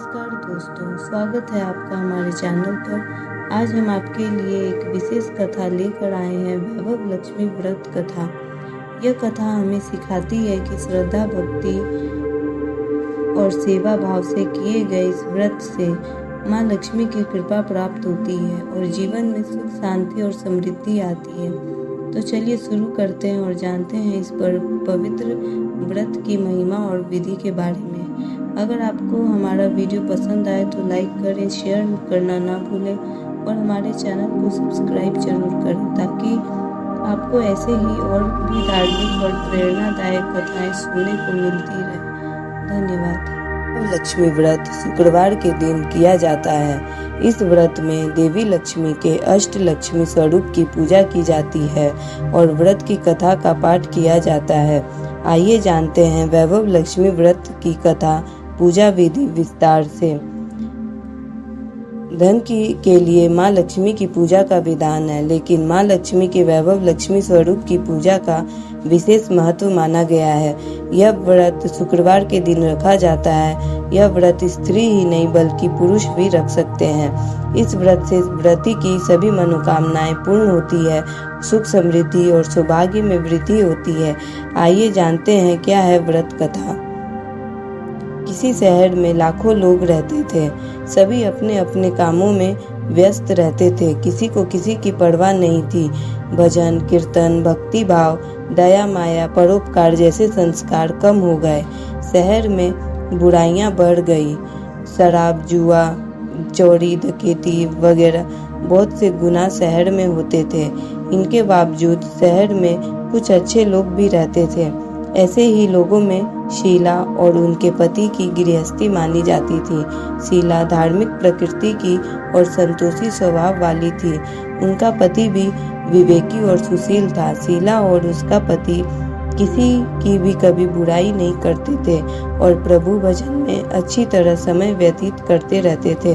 नमस्कार दोस्तों, स्वागत है आपका हमारे चैनल पर। आज हम आपके लिए एक विशेष कथा लेकर आए हैं, वैभव लक्ष्मी व्रत कथा। यह कथा हमें सिखाती है कि श्रद्धा, भक्ति और सेवा भाव से किए गए इस व्रत से माँ लक्ष्मी की कृपा प्राप्त होती है और जीवन में सुख, शांति और समृद्धि आती है। तो चलिए शुरू करते हैं और जानते हैं इस पर पवित्र व्रत की महिमा और विधि के बारे में। अगर आपको हमारा वीडियो पसंद आए तो लाइक करें, शेयर करना ना भूलें और हमारे चैनल को सब्सक्राइब जरूर करें ताकि आपको ऐसे ही और भी धार्मिक और प्रेरणादायक कथाएं सुनने को मिलती रहे। धन्यवाद। लक्ष्मी व्रत शुक्रवार के दिन किया जाता है। इस व्रत में देवी लक्ष्मी के अष्ट लक्ष्मी स्वरूप की पूजा की जाती है और व्रत की कथा का पाठ किया जाता है। आइए जानते हैं वैभव लक्ष्मी व्रत की कथा, पूजा विधि विस्तार से। धन के लिए माँ लक्ष्मी की पूजा का विधान है, लेकिन माँ लक्ष्मी के वैभव लक्ष्मी स्वरूप की पूजा का विशेष महत्व माना गया है। यह व्रत शुक्रवार के दिन रखा जाता है। यह व्रत स्त्री ही नहीं बल्कि पुरुष भी रख सकते हैं। इस व्रत से व्रती की सभी मनोकामनाएं पूर्ण होती है, सुख, समृद्धि और सौभाग्य में वृद्धि होती है। आइए जानते हैं क्या है व्रत कथा। किसी शहर में लाखों लोग रहते थे। सभी अपने अपने कामों में व्यस्त रहते थे। किसी को किसी की परवाह नहीं थी। भजन, कीर्तन, भक्ति भाव, दया, माया, परोपकार जैसे संस्कार कम हो गए। शहर में बुराइयां बढ़ गई। शराब, जुआ, चोरी, डकैती वगैरह बहुत से गुनाह शहर में होते थे। इनके बावजूद शहर में कुछ अच्छे लोग भी रहते थे। ऐसे ही लोगों में शीला और उनके पति की गृहस्थी मानी जाती थी। शीला धार्मिक प्रकृति की और संतोषी स्वभाव वाली थी। उनका पति भी विवेकी और सुशील था। शीला और उसका पति किसी की भी कभी बुराई नहीं करते थे और प्रभु भजन में अच्छी तरह समय व्यतीत करते रहते थे।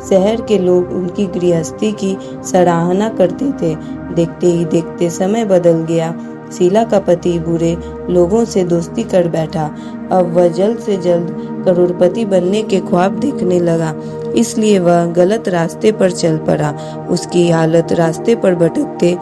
शहर के लोग उनकी गृहस्थी की सराहना करते थे। देखते ही देखते समय बदल गया। शीला का पति बुरे लोगों से दोस्ती कर बैठा। अब वह जल्द से जल्द करोड़पति बनने के ख्वाब देखने लगा, इसलिए वह गलत रास्ते पर चल पड़ा। उसकी हालत रास्ते पर भटकते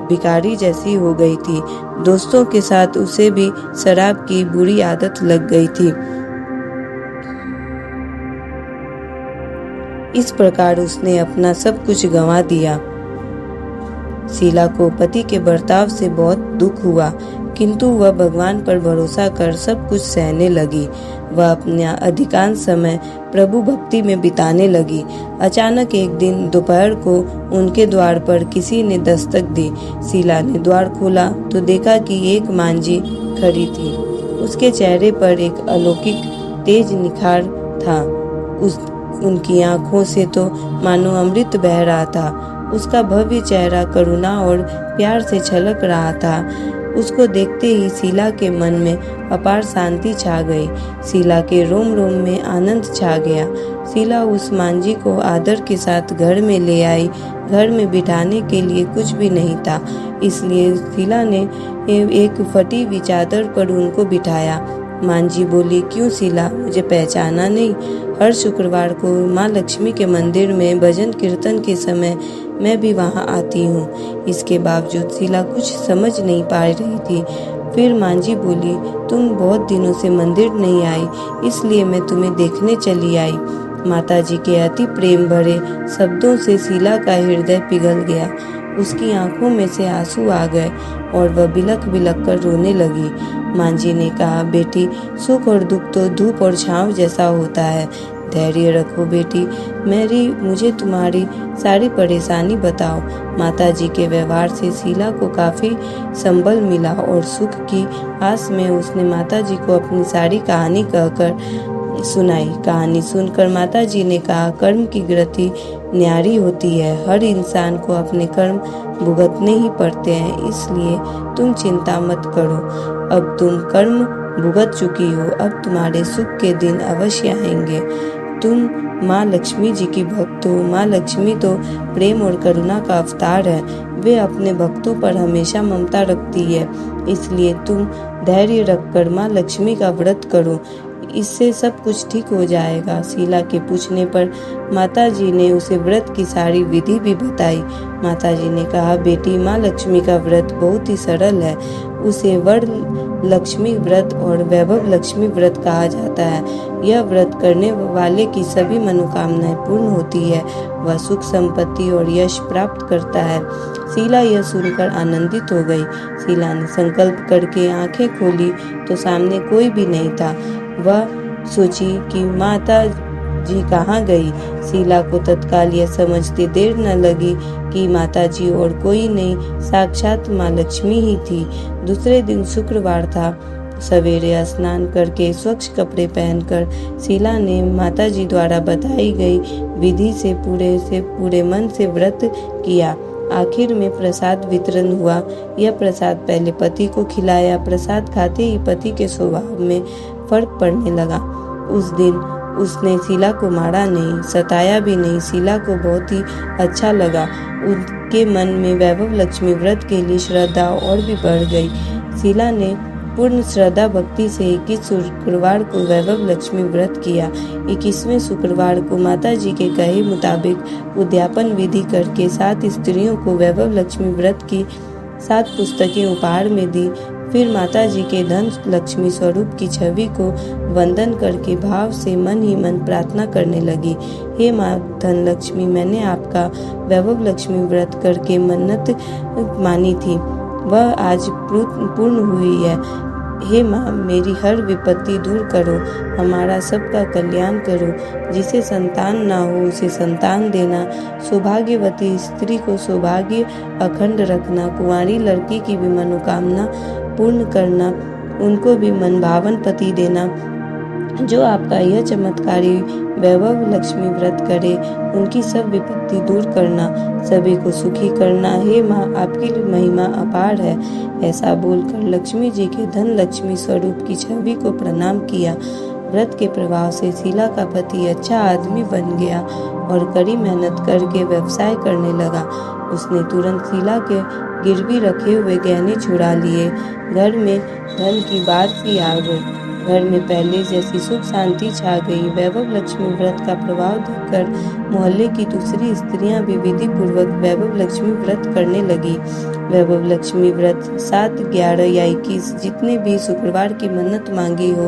भिखारी जैसी हो गई थी। दोस्तों के साथ उसे भी शराब की बुरी आदत लग गई थी। इस प्रकार उसने अपना सब कुछ गंवा दिया। शीला को पति के बर्ताव से बहुत दुख हुआ, किंतु वह भगवान पर भरोसा कर सब कुछ सहने लगी। वह अपना अधिकांश समय प्रभु भक्ति में बिताने लगी। अचानक एक दिन दोपहर को उनके द्वार पर किसी ने दस्तक दी। शीला ने द्वार खोला तो देखा कि एक मांझी खड़ी थी। उसके चेहरे पर एक अलौकिक तेज निखार था। उनकी आंखों से तो मानो अमृत बह रहा था। उसका भव्य चेहरा करुणा और प्यार से छलक रहा था। उसको देखते ही शीला के मन में अपार शांति छा गई। शीला के रोम रोम में आनंद छा गया। शीला उस मांझी को आदर के साथ घर में ले आई। घर में बिठाने के लिए कुछ भी नहीं था, इसलिए शीला ने एक फटी हुई चादर पर उनको बिठाया। मांझी बोली, क्यों शीला, मुझे पहचाना नहीं? हर शुक्रवार को माँ लक्ष्मी के मंदिर में भजन कीर्तन के समय मैं भी वहाँ आती हूँ। इसके बावजूद शीला कुछ समझ नहीं पा रही थी। फिर मांझी बोली, तुम बहुत दिनों से मंदिर नहीं आई, इसलिए मैं तुम्हें देखने चली आई। माताजी के अति प्रेम भरे शब्दों से शीला का हृदय पिघल गया। उसकी आंखों में से आंसू आ गए और वह बिलख बिलख कर रोने लगी। मांझी ने कहा, बेटी, सुख और दुख तो धूप और छांव जैसा होता है। धैर्य रखो बेटी, मुझे तुम्हारी सारी परेशानी बताओ। माताजी के व्यवहार से शीला को काफी संबल मिला और सुख की आस में उसने माताजी को अपनी सारी कहानी कहकर सुनाई। कहानी सुनकर माताजी ने कहा, कर्म की गति न्यारी होती है। हर इंसान को अपने कर्म भुगतने ही पड़ते हैं, इसलिए तुम चिंता मत करो। अब तुम कर्म भुगत चुकी हो, अब तुम्हारे सुख के दिन अवश्य आएंगे। तुम माँ लक्ष्मी जी की भक्त हो। माँ लक्ष्मी तो प्रेम और करुणा का अवतार है। वे अपने भक्तों पर हमेशा ममता रखती है, इसलिए तुम धैर्य रखकर माँ लक्ष्मी का व्रत करो। इससे सब कुछ ठीक हो जाएगा। शीला के पूछने पर माताजी ने उसे व्रत की सारी विधि भी बताई। माताजी ने कहा, बेटी, माँ लक्ष्मी का व्रत बहुत ही सरल है। उसे वर लक्ष्मी व्रत और वैभव लक्ष्मी व्रत कहा जाता है। यह व्रत करने वाले की सभी मनोकामनाएं पूर्ण होती है। वह सुख, संपत्ति और यश प्राप्त करता है। शीला यह सुनकर आनंदित हो गई। शीला ने संकल्प करके आंखें खोली तो सामने कोई भी नहीं था। वह सोची कि माता जी कहाँ गई। शीला को तत्काल यह समझते देर न लगी कि माता जी और कोई नहीं, साक्षात माँ लक्ष्मी ही थी। दूसरे दिन शुक्रवार था। सवेरे स्नान करके स्वच्छ कपड़े पहनकर शीला ने माता जी द्वारा बताई गई विधि से पूरे मन से व्रत किया। आखिर में प्रसाद वितरण हुआ। यह प्रसाद पहले पति को खिलाया। प्रसाद खाते ही पति के स्वभाव में फर्क पड़ने लगा। उस दिन उसने शीला को मारा नहीं, सताया भी नहीं। शीला को बहुत ही अच्छा लगा। उनके मन में वैभव लक्ष्मी व्रत के लिए श्रद्धा और भी बढ़ गई। शीला ने पूर्ण श्रद्धा भक्ति से 21 शुक्रवार को वैभव लक्ष्मी व्रत किया। 21वें शुक्रवार को माता जी के कहे मुताबिक उद्यापन विधि करके 7 स्त्रियों को वैभव लक्ष्मी व्रत की 7 पुस्तकें उपहार में दी। फिर माता जी के धन लक्ष्मी स्वरूप की छवि को वंदन करके भाव से मन ही मन प्रार्थना करने लगी। हे माँ धन लक्ष्मी, मैंने आपका वैभव लक्ष्मी व्रत करके मन्नत मानी थी, वह आज पूर्ण हुई है। हे माँ, मेरी हर विपत्ति दूर करो, हमारा सबका कल्याण करो। जिसे संतान ना हो उसे संतान देना, सौभाग्यवती स्त्री को सौभाग्य अखंड रखना, कुंवारी लड़की की भी मनोकामना पूर्ण करना, उनको भी मनभावन पति देना। जो आपका यह चमत्कारी वैभव लक्ष्मी व्रत करे, उनकी सब विपत्ति दूर करना, सभी को सुखी करना। हे माँ, आपकी महिमा अपार है। ऐसा बोलकर लक्ष्मी जी के धन लक्ष्मी स्वरूप की छवि को प्रणाम किया। व्रत के प्रभाव से शीला का पति अच्छा आदमी बन गया और कड़ी मेहनत करके व्यवसाय करने लगा। उसने तुरंत शीला के गिरवी रखे हुए गहने छुड़ा लिए। घर में धन की बात सी आ गई। घर में पहले जैसी सुख शांति छा गई। वैभव लक्ष्मी व्रत का प्रभाव देखकर मोहल्ले की दूसरी स्त्रियां भी विधि पूर्वक वैभव लक्ष्मी व्रत करने लगी। वैभव लक्ष्मी व्रत 7, 11 या 21 जितने भी शुक्रवार की मन्नत मांगी हो,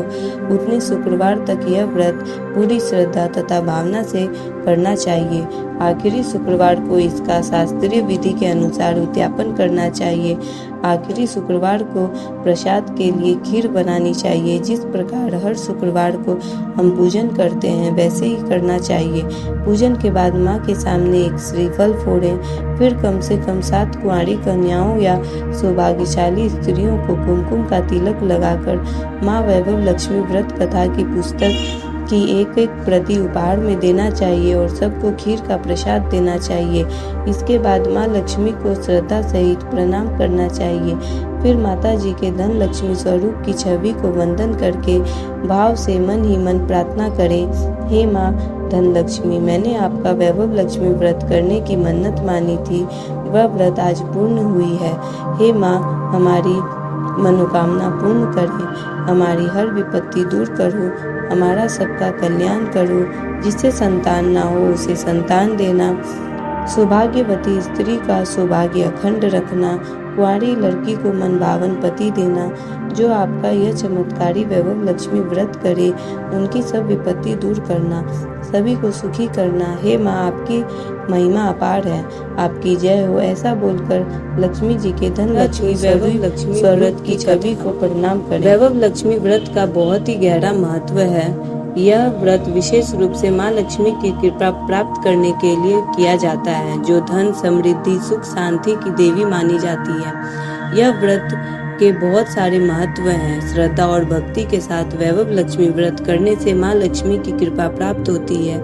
उतने शुक्रवार तक यह व्रत पूरी श्रद्धा तथा भावना से करना चाहिए। आखिरी शुक्रवार को इसका शास्त्रीय विधि के अनुसार उद्यापन करना चाहिए। आखिरी शुक्रवार को प्रसाद के लिए खीर बनानी चाहिए। जिस प्रकार हर शुक्रवार को हम पूजन करते हैं, वैसे ही करना चाहिए। पूजन के बाद माँ के सामने एक श्रीफल फोड़ें। फिर कम से कम 7 कुंवारी कन्याओं या सौभाग्यशाली स्त्रियों को कुमकुम का तिलक लगाकर माँ वैभव लक्ष्मी व्रत कथा की पुस्तक की एक प्रति उपहार में देना चाहिए और सबको खीर का प्रसाद देना चाहिए। इसके बाद माँ लक्ष्मी को श्रद्धा सहित प्रणाम करना चाहिए। फिर माता जी के धन लक्ष्मी स्वरूप की छवि को वंदन करके भाव से मन ही मन प्रार्थना करें। हे माँ धन लक्ष्मी, मैंने आपका वैभव लक्ष्मी व्रत करने की मन्नत मानी थी, वह व्रत आज पूर्ण हुई है। हे माँ, हमारी मनोकामना पूर्ण करें, हमारी हर विपत्ति दूर करो, हमारा सबका कल्याण करो। जिसे संतान ना हो उसे संतान देना, सौभाग्यवती स्त्री का सौभाग्य अखंड रखना, कुंवारी लड़की को मनभावन पति देना। जो आपका यह चमत्कारी वैभव लक्ष्मी व्रत करे, उनकी सब विपत्ति दूर करना, सभी को सुखी करना। हे माँ, आपकी महिमा अपार है, आपकी जय हो। ऐसा बोलकर लक्ष्मी जी के धन लक्ष्मी वैभव लक्ष्मी व्रत की छवि को प्रणाम करें। वैभव लक्ष्मी व्रत का बहुत ही गहरा महत्व है। यह व्रत विशेष रूप से माँ लक्ष्मी की कृपा प्राप्त करने के लिए किया जाता है, जो धन, समृद्धि, सुख, शांति की देवी मानी जाती है। यह व्रत के बहुत सारे महत्व हैं। श्रद्धा और भक्ति के साथ वैभव लक्ष्मी व्रत करने से माँ लक्ष्मी की कृपा प्राप्त होती है,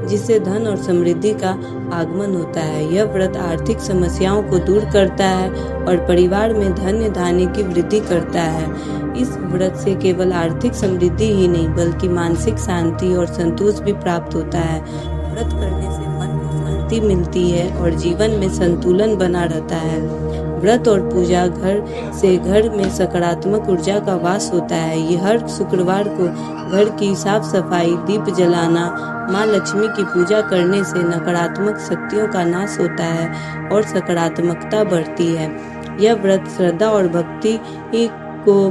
जिससे धन और समृद्धि का आगमन होता है। यह व्रत आर्थिक समस्याओं को दूर करता है और परिवार में धन्य धान्य की वृद्धि करता है। इस व्रत से केवल आर्थिक समृद्धि ही नहीं, बल्कि मानसिक शांति और संतोष भी प्राप्त होता है। व्रत करने से मन को शांति मिलती है और जीवन में संतुलन बना रहता है। व्रत और पूजा घर में सकारात्मक ऊर्जा का वास होता है। ये हर शुक्रवार को घर की साफ सफाई, दीप जलाना, माँ लक्ष्मी की पूजा करने से नकारात्मक शक्तियों का नाश होता है और सकारात्मकता बढ़ती है। यह व्रत श्रद्धा और भक्ति को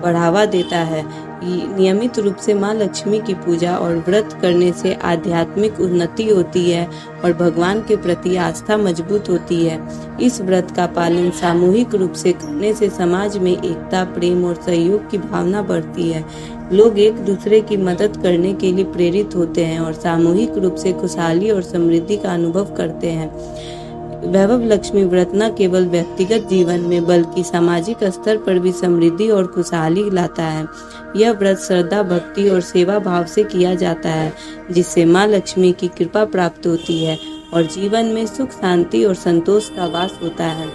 बढ़ावा देता है। नियमित रूप से माँ लक्ष्मी की पूजा और व्रत करने से आध्यात्मिक उन्नति होती है और भगवान के प्रति आस्था मजबूत होती है। इस व्रत का पालन सामूहिक रूप से करने से समाज में एकता, प्रेम और सहयोग की भावना बढ़ती है। लोग एक दूसरे की मदद करने के लिए प्रेरित होते हैं और सामूहिक रूप से खुशहाली और समृद्धि का अनुभव करते हैं। वैभव लक्ष्मी व्रत न केवल व्यक्तिगत जीवन में बल्कि सामाजिक स्तर पर भी समृद्धि और खुशहाली लाता है। यह व्रत श्रद्धा, भक्ति और सेवा भाव से किया जाता है, जिससे माँ लक्ष्मी की कृपा प्राप्त होती है और जीवन में सुख, शांति और संतोष का वास होता है।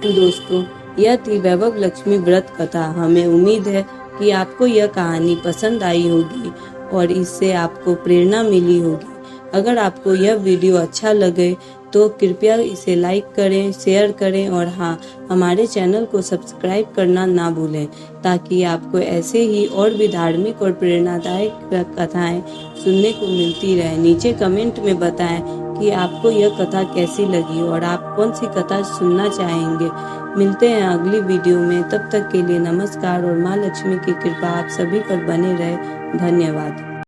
दोस्तों, यह थी वैभव लक्ष्मी व्रत कथा। हमें उम्मीद है कि आपको यह कहानी पसंद आई होगी और इससे आपको प्रेरणा मिली होगी। अगर आपको यह वीडियो अच्छा लगे तो कृपया इसे लाइक करें, शेयर करें और हाँ, हमारे चैनल को सब्सक्राइब करना ना भूलें, ताकि आपको ऐसे ही और भी धार्मिक और प्रेरणादायक कथाएं सुनने को मिलती रहे। नीचे कमेंट में बताएं कि आपको यह कथा कैसी लगी और आप कौन सी कथा सुनना चाहेंगे। मिलते हैं अगली वीडियो में। तब तक के लिए नमस्कार और माँ लक्ष्मी की कृपा आप सभी पर बने रहे। धन्यवाद।